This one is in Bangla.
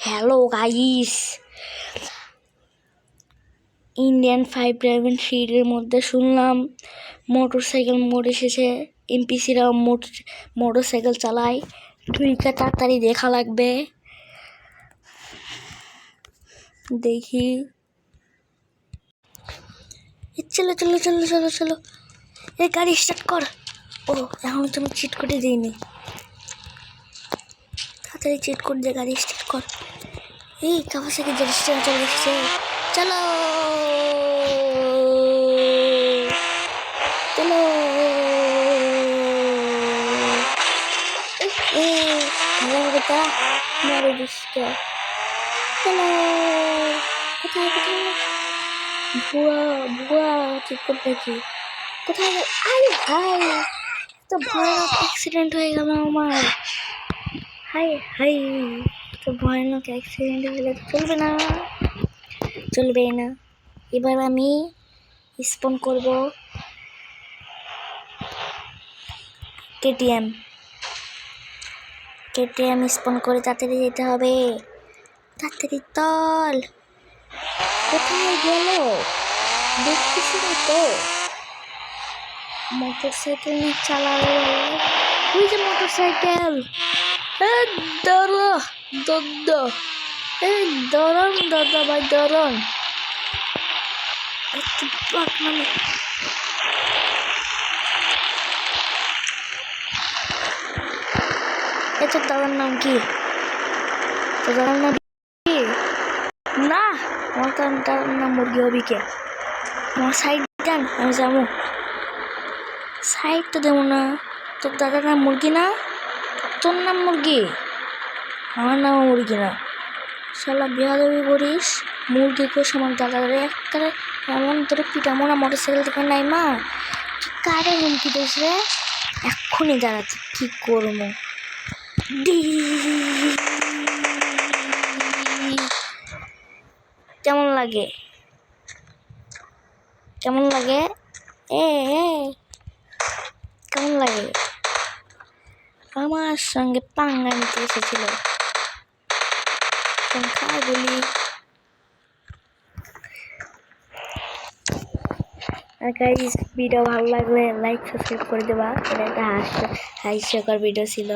হ্যালো গাইস, ইন্ডিয়ান 5 ড্রাইভিং সিটের মধ্যে শুনলাম মোটরসাইকেল মোড এসেছে। এমপিসিরা মোটরসাইকেল চালায়, ঢুইকা তাড়াতাড়ি দেখা লাগবে। দেখি, চলো চলো চলো চলো চলো, এই গাড়ি স্টার্ট কর। ও এখন তুমি চিট করে দিইনি, তাড়াতাড়ি চিট করে দিয়ে গাড়ি স্টার্ট কর। এই কাওয়াসাকি রেজিস্ট্রেশন চলে এসেছে, চলো চলো। ভালো কথা মেরে দিচ্ছে। চলো, কোথায় কোথায় ভুয়া ভুয়া ঠিক করতে কি কোথায়? আই হাই, তো ভয়ানক অ্যাক্সিডেন্ট হয়ে গেল আমার। হাই হাই, তো ভয়ানক অ্যাক্সিডেন্ট হলে চলবে না, চলবে না। এবার আমি স্পন করব কেটিএম স্পন করে তাড়াতাড়ি যেতে হবে। তাড়াতাড়ি তল, কোথায় গেল দেখতেছি না তো। মোটরসাইকেল নিয়ে চালাবে, ওই যে মোটরসাইকেল। দাঁড়া দাদা, দাঁড়ান দাদা ভাই, দাঁড়ান। মানে তোর দাদার নাম কি? তোর দাদার নাম কি? না, আমার তার নাম মুরগি হবি কে? আমার সাইড দেন, আমি যাবো। সাইড তো দেবো না, তোর দাদার নাম মুরগি না? তোর নাম মুরগি, আমার নাম মুরগি না। শালা বিহাদবি করিস, মুরগি কোষ আমার দাদার একবারে এমন তোর পিটামো না মোটরসাইকেল থেকে নাই মা। তুই কারে হুমকি দিস রে? এক্ষুনি দাঁড়াতে কি করবো। কেমন লাগে কেমন লাগে কেমন লাগে? আমার সঙ্গে পাঙ্গা নিতে এসেছিল। বলি গাইস, ভিডিও ভালো লাগলে লাইক সাবস্ক্রাইব করে দেবা। এটা একটা হাস্যকর ভিডিও ছিল।